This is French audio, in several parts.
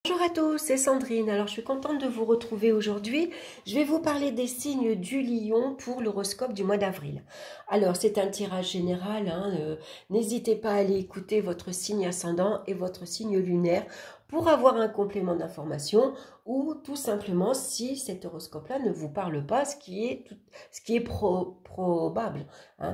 Bonjour à tous, c'est Sandrine. Alors, je suis contente de vous retrouver aujourd'hui. Je vais vous parler des signes du lion pour l'horoscope du mois d'avril. Alors, c'est un tirage général. N'hésitez pas à aller écouter votre signe ascendant et votre signe lunaire pour avoir un complément d'information ou tout simplement si cet horoscope-là ne vous parle pas, ce qui est probable,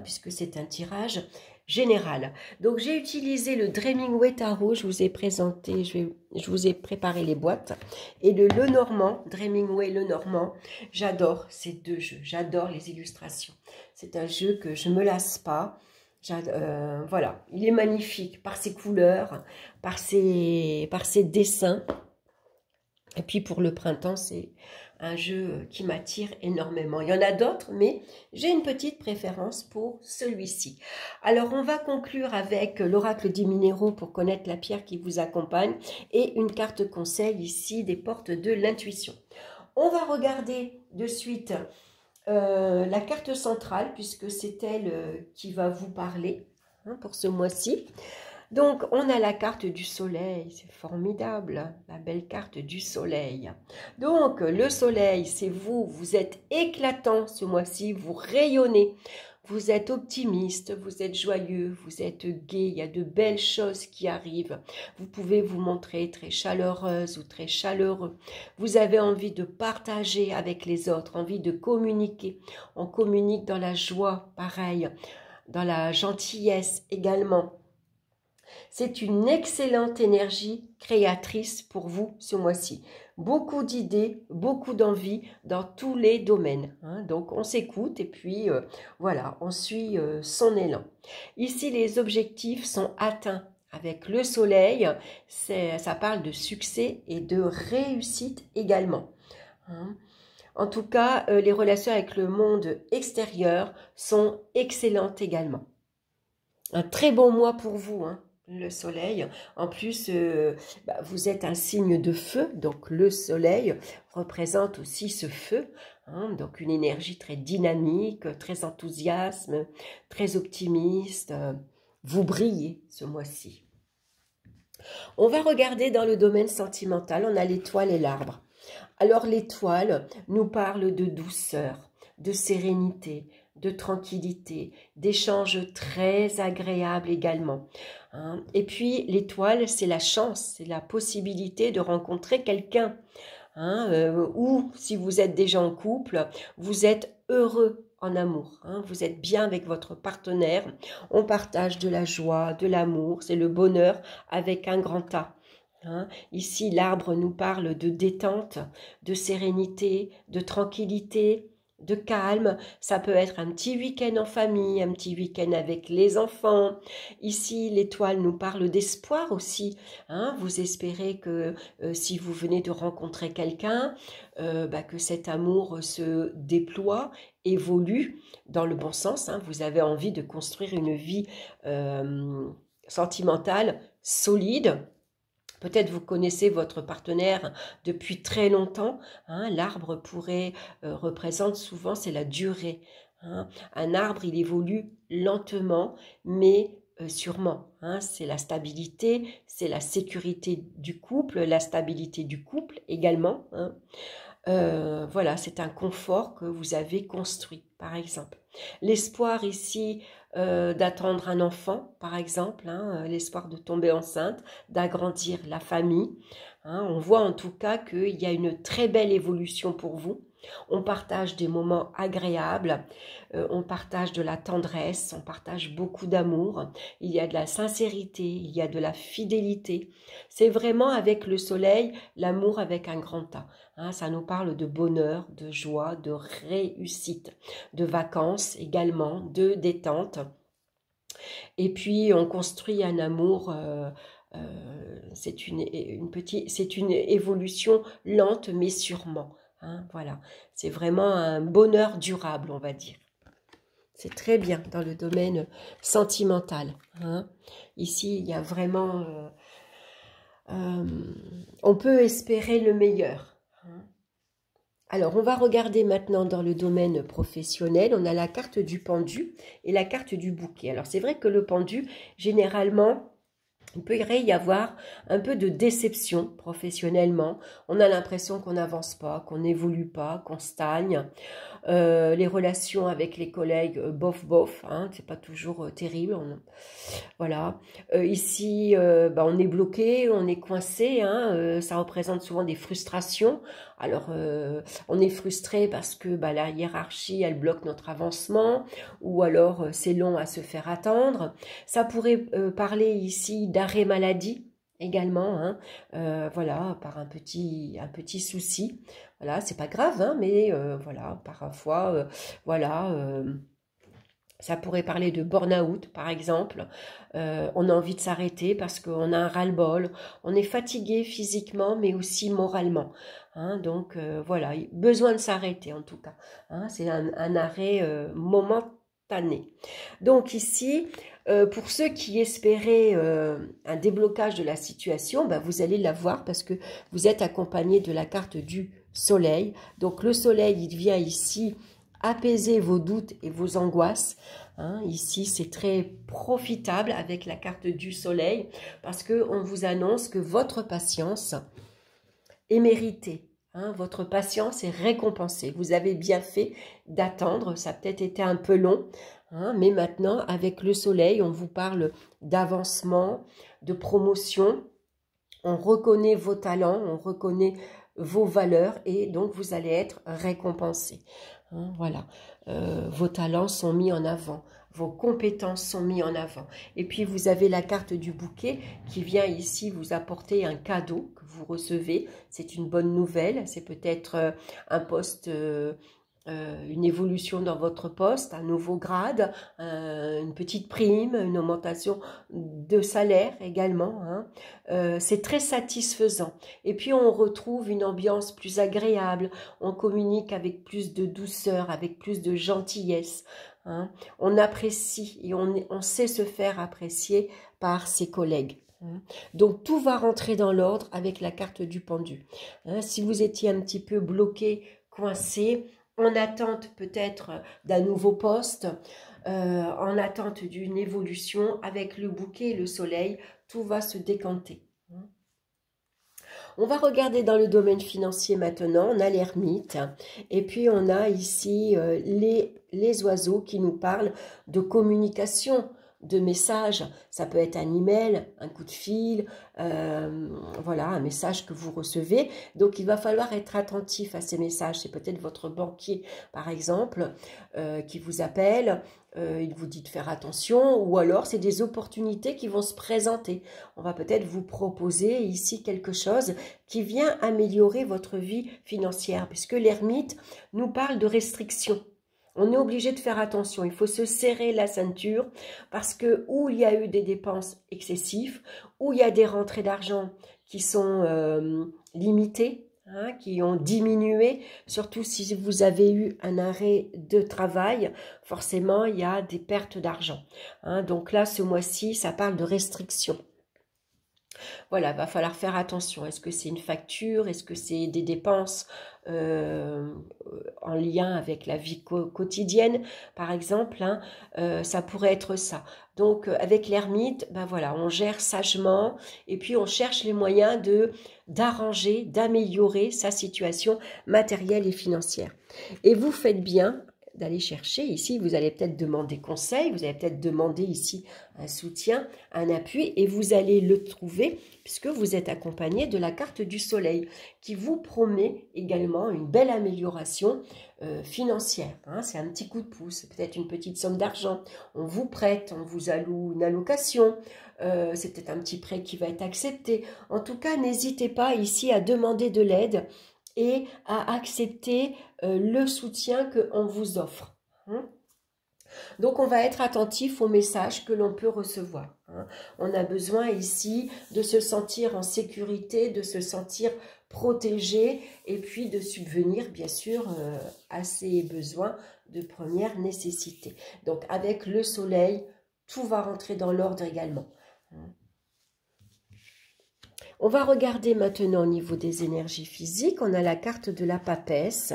puisque c'est un tirage général. Donc j'ai utilisé le Dreaming Tarot, je vous ai présenté, je vous ai préparé les boîtes, et le Lenormand, Dreaming Lenormand. J'adore ces deux jeux, j'adore les illustrations. C'est un jeu que je me lasse pas. Voilà, il est magnifique par ses couleurs, par ses dessins. Et puis pour le printemps, c'est un jeu qui m'attire énormément. Il y en a d'autres, mais j'ai une petite préférence pour celui-ci. Alors on va conclure avec l'oracle des minéraux pour connaître la pierre qui vous accompagne et une carte conseil ici des portes de l'intuition. On va regarder de suite la carte centrale puisque c'est elle qui va vous parler pour ce mois-ci. Donc, on a la carte du soleil, c'est formidable, la belle carte du soleil. Donc, le soleil, c'est vous, vous êtes éclatant ce mois-ci, vous rayonnez, vous êtes optimiste, vous êtes joyeux, vous êtes gai, il y a de belles choses qui arrivent. Vous pouvez vous montrer très chaleureuse ou très chaleureux. Vous avez envie de partager avec les autres, envie de communiquer. On communique dans la joie, pareil, dans la gentillesse également. C'est une excellente énergie créatrice pour vous ce mois-ci. Beaucoup d'idées, beaucoup d'envie dans tous les domaines. Donc on s'écoute et puis voilà, on suit son élan. Ici, les objectifs sont atteints. Avec le soleil, ça parle de succès et de réussite également. En tout cas, les relations avec le monde extérieur sont excellentes également. Un très bon mois pour vous, le soleil. En plus, vous êtes un signe de feu, donc le soleil représente aussi ce feu, donc une énergie très dynamique, très enthousiaste, très optimiste. Vous brillez ce mois-ci. On va regarder dans le domaine sentimental, on a l'étoile et l'arbre. Alors l'étoile nous parle de douceur, de sérénité, de tranquillité, d'échanges très agréables également. Et puis l'étoile, c'est la chance, c'est la possibilité de rencontrer quelqu'un. Ou si vous êtes déjà en couple, vous êtes heureux en amour. Vous êtes bien avec votre partenaire. On partage de la joie, de l'amour, c'est le bonheur avec un grand A. Ici, l'arbre nous parle de détente, de sérénité, de tranquillité, de calme. Ça peut être un petit week-end en famille, un petit week-end avec les enfants. Ici, l'étoile nous parle d'espoir aussi. Vous espérez que si vous venez de rencontrer quelqu'un, que cet amour se déploie, évolue dans le bon sens. Vous avez envie de construire une vie sentimentale solide. Peut-être vous connaissez votre partenaire depuis très longtemps. L'arbre représente souvent, c'est la durée. Un arbre, il évolue lentement, mais sûrement. C'est la stabilité, c'est la sécurité du couple, la stabilité du couple également. Voilà, c'est un confort que vous avez construit, par exemple. L'espoir ici d'attendre un enfant, par exemple, l'espoir de tomber enceinte, d'agrandir la famille. On voit en tout cas qu'il y a une très belle évolution pour vous. On partage des moments agréables, on partage de la tendresse, on partage beaucoup d'amour, il y a de la sincérité, il y a de la fidélité. C'est vraiment avec le soleil, l'amour avec un grand A. Ça nous parle de bonheur, de joie, de réussite, de vacances également, de détente. Et puis on construit un amour, c'est une évolution lente mais sûrement. Voilà, c'est vraiment un bonheur durable, on va dire. C'est très bien dans le domaine sentimental. Ici, il y a vraiment... on peut espérer le meilleur. Alors, on va regarder maintenant dans le domaine professionnel. On a la carte du pendu et la carte du bouquet. Alors, c'est vrai que le pendu, généralement, Il peut y avoir un peu de déception professionnellement. On a l'impression qu'on n'avance pas, qu'on n'évolue pas, qu'on stagne. Les relations avec les collègues, bof bof, hein, c'est pas toujours terrible. Voilà. Ici, on est bloqué, on est coincé. Hein, ça représente souvent des frustrations. Alors, on est frustré parce que la hiérarchie, elle bloque notre avancement, ou alors c'est long à se faire attendre. Ça pourrait parler ici d'arrêt maladie également, hein, voilà, par un petit souci. Voilà, c'est pas grave, hein, mais voilà, parfois, voilà. Ça pourrait parler de burn-out, par exemple. On a envie de s'arrêter parce qu'on a un ras-le-bol. On est fatigué physiquement, mais aussi moralement. Hein, donc, voilà, besoin de s'arrêter en tout cas. Hein, c'est un arrêt momentané. Donc ici, pour ceux qui espéraient un déblocage de la situation, vous allez l'avoir parce que vous êtes accompagné de la carte du soleil. Donc le soleil, il vient ici apaiser vos doutes et vos angoisses. Hein, ici, c'est très profitable avec la carte du soleil parce qu'on vous annonce que votre patience est méritée. Hein, votre patience est récompensée. Vous avez bien fait d'attendre. Ça a peut-être été un peu long. Hein, mais maintenant, avec le soleil, on vous parle d'avancement, de promotion. On reconnaît vos talents, on reconnaît vos valeurs et donc vous allez être récompensé. Hein, voilà, vos talents sont mis en avant, vos compétences sont mises en avant. Et puis vous avez la carte du bouquet qui vient ici vous apporter un cadeau que vous recevez. C'est une bonne nouvelle, c'est peut-être un poste... une évolution dans votre poste, un nouveau grade, une petite prime, une augmentation de salaire également. Hein. C'est très satisfaisant. Et puis on retrouve une ambiance plus agréable, on communique avec plus de douceur, avec plus de gentillesse. Hein. On apprécie et on sait se faire apprécier par ses collègues. Donc tout va rentrer dans l'ordre avec la carte du pendu. Hein. Si vous étiez un petit peu bloqué, coincé, en attente peut-être d'un nouveau poste, en attente d'une évolution, avec le bouquet et le soleil, tout va se décanter. On va regarder dans le domaine financier maintenant, on a l'ermite, et puis on a ici les oiseaux qui nous parlent de communication, de messages. Ça peut être un email, un coup de fil, voilà, un message que vous recevez. Donc il va falloir être attentif à ces messages. C'est peut-être votre banquier par exemple qui vous appelle, il vous dit de faire attention, ou alors c'est des opportunités qui vont se présenter. On va peut-être vous proposer ici quelque chose qui vient améliorer votre vie financière, puisque l'ermite nous parle de restrictions. On est obligé de faire attention, il faut se serrer la ceinture parce que où il y a eu des dépenses excessives, où il y a des rentrées d'argent qui sont limitées, hein, qui ont diminué, surtout si vous avez eu un arrêt de travail, forcément il y a des pertes d'argent. Hein, donc là, ce mois-ci, ça parle de restrictions. Voilà, va falloir faire attention. Est-ce que c'est une facture? Est-ce que c'est des dépenses en lien avec la vie quotidienne, par exemple, hein, ça pourrait être ça. Donc, avec l'ermite, voilà, on gère sagement et puis on cherche les moyens d'arranger, d'améliorer sa situation matérielle et financière. Et vous faites bien d'aller chercher ici, vous allez peut-être demander conseil, vous allez peut-être demander ici un soutien, un appui, et vous allez le trouver puisque vous êtes accompagné de la carte du soleil qui vous promet également une belle amélioration financière. Hein. C'est un petit coup de pouce, peut-être une petite somme d'argent, on vous prête, on vous alloue une allocation, c'est peut-être un petit prêt qui va être accepté. En tout cas, n'hésitez pas ici à demander de l'aide et à accepter le soutien qu'on vous offre. Hein. Donc, on va être attentif aux messages que l'on peut recevoir. Hein. On a besoin ici de se sentir en sécurité, de se sentir protégé et puis de subvenir, bien sûr, à ses besoins de première nécessité. Donc, avec le soleil, tout va rentrer dans l'ordre également. Hein. On va regarder maintenant au niveau des énergies physiques. On a la carte de la papesse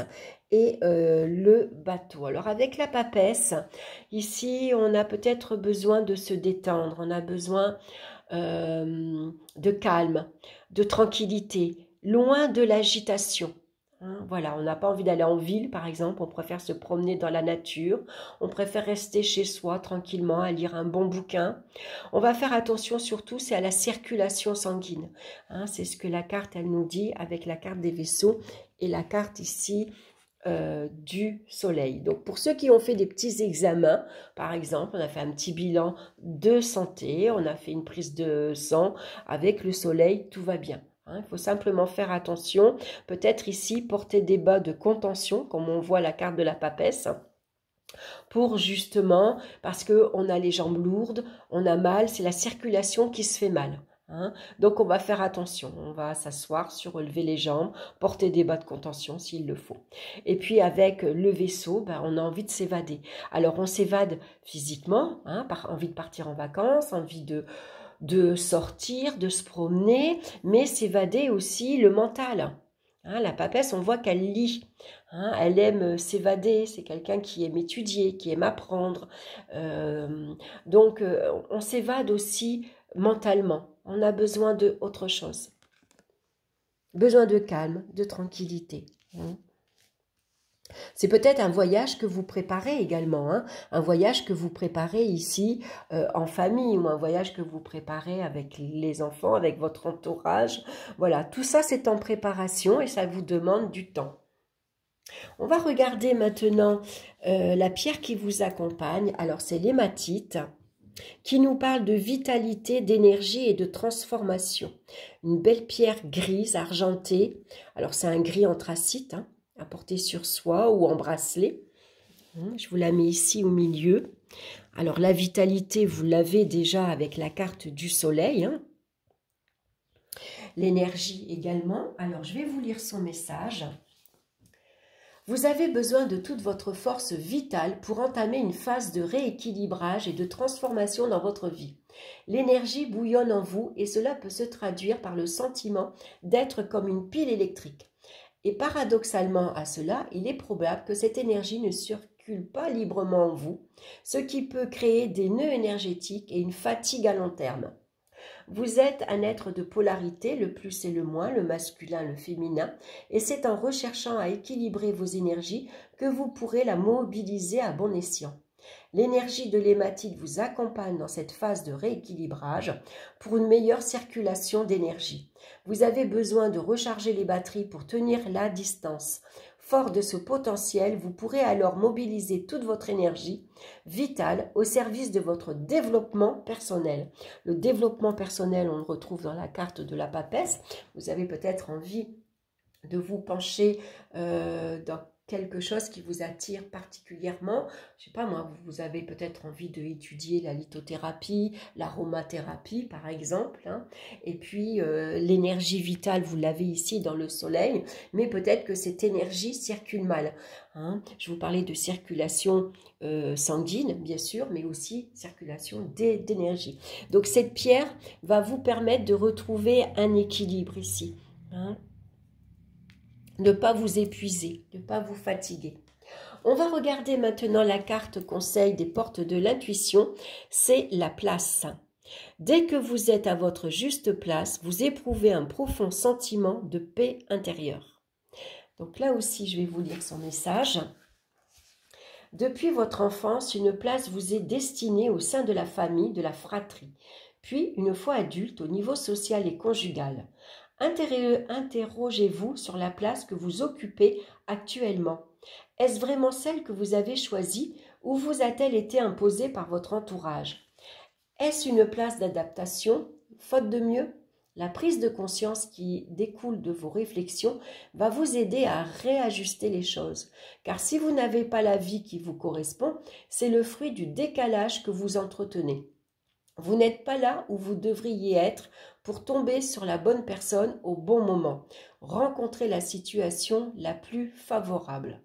et le bateau. Alors avec la papesse, ici on a peut-être besoin de se détendre. On a besoin de calme, de tranquillité, loin de l'agitation. Hein, voilà, on n'a pas envie d'aller en ville, par exemple, on préfère se promener dans la nature, on préfère rester chez soi tranquillement à lire un bon bouquin. On va faire attention surtout, c'est à la circulation sanguine. Hein, c'est ce que la carte, elle nous dit avec la carte des vaisseaux et la carte ici du soleil. Donc pour ceux qui ont fait des petits examens, par exemple, on a fait un petit bilan de santé, on a fait une prise de sang avec le soleil, tout va bien. Il faut simplement faire attention, peut-être ici porter des bas de contention, comme on voit la carte de la papesse, pour justement, parce qu'on a les jambes lourdes, on a mal, c'est la circulation qui se fait mal. Hein. Donc on va faire attention, on va s'asseoir, surélever les jambes, porter des bas de contention s'il le faut. Et puis avec le vaisseau, ben, on a envie de s'évader. Alors on s'évade physiquement, hein, par envie de partir en vacances, envie de sortir, de se promener, mais s'évader aussi le mental. Hein, la papesse, on voit qu'elle lit, hein, elle aime s'évader, c'est quelqu'un qui aime étudier, qui aime apprendre. Donc on s'évade aussi mentalement, on a besoin d'autre chose. Besoin de calme, de tranquillité. Hein. C'est peut-être un voyage que vous préparez également, hein, un voyage que vous préparez ici en famille ou un voyage que vous préparez avec les enfants, avec votre entourage. Voilà, tout ça c'est en préparation et ça vous demande du temps. On va regarder maintenant la pierre qui vous accompagne. Alors c'est l'hématite qui nous parle de vitalité, d'énergie et de transformation. Une belle pierre grise, argentée. Alors c'est un gris anthracite, hein, à porter sur soi ou en bracelet. Je vous la mets ici au milieu. Alors la vitalité, vous l'avez déjà avec la carte du soleil. Hein. L'énergie également. Alors je vais vous lire son message. Vous avez besoin de toute votre force vitale pour entamer une phase de rééquilibrage et de transformation dans votre vie. L'énergie bouillonne en vous et cela peut se traduire par le sentiment d'être comme une pile électrique. Et paradoxalement à cela, il est probable que cette énergie ne circule pas librement en vous, ce qui peut créer des nœuds énergétiques et une fatigue à long terme. Vous êtes un être de polarité, le plus et le moins, le masculin, le féminin, et c'est en recherchant à équilibrer vos énergies que vous pourrez la mobiliser à bon escient. L'énergie de l'hématite vous accompagne dans cette phase de rééquilibrage pour une meilleure circulation d'énergie. Vous avez besoin de recharger les batteries pour tenir la distance. Fort de ce potentiel, vous pourrez alors mobiliser toute votre énergie vitale au service de votre développement personnel. Le développement personnel, on le retrouve dans la carte de la papesse. Vous avez peut-être envie de vous pencher dans quelque chose qui vous attire particulièrement. Je sais pas moi, vous avez peut-être envie d'étudier la lithothérapie, l'aromathérapie par exemple. Hein. Et puis l'énergie vitale, vous l'avez ici dans le soleil, mais peut-être que cette énergie circule mal. Hein. Je vous parlais de circulation sanguine, bien sûr, mais aussi circulation d'énergie. Donc cette pierre va vous permettre de retrouver un équilibre ici. Hein. Ne pas vous épuiser, ne pas vous fatiguer. On va regarder maintenant la carte conseil des portes de l'intuition, c'est la place. Dès que vous êtes à votre juste place, vous éprouvez un profond sentiment de paix intérieure. Donc là aussi, je vais vous lire son message. Depuis votre enfance, une place vous est destinée au sein de la famille, de la fratrie. Puis, une fois adulte, au niveau social et conjugal. Interrogez-vous sur la place que vous occupez actuellement. Est-ce vraiment celle que vous avez choisie ou vous a-t-elle été imposée par votre entourage? Est-ce une place d'adaptation, faute de mieux? La prise de conscience qui découle de vos réflexions va vous aider à réajuster les choses. Car si vous n'avez pas la vie qui vous correspond, c'est le fruit du décalage que vous entretenez. Vous n'êtes pas là où vous devriez être pour tomber sur la bonne personne au bon moment. Rencontrez la situation la plus favorable.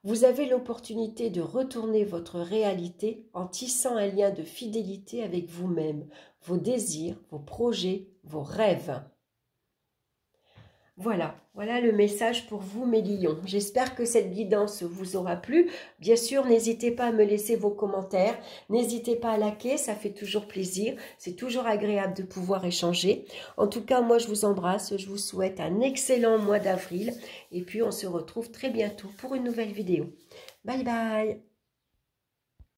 Vous avez l'opportunité de retourner votre réalité en tissant un lien de fidélité avec vous-même, vos désirs, vos projets, vos rêves. Voilà, voilà le message pour vous, mes lions. J'espère que cette guidance vous aura plu. Bien sûr, n'hésitez pas à me laisser vos commentaires. N'hésitez pas à liker, ça fait toujours plaisir. C'est toujours agréable de pouvoir échanger. En tout cas, moi, je vous embrasse. Je vous souhaite un excellent mois d'avril. Et puis, on se retrouve très bientôt pour une nouvelle vidéo. Bye bye!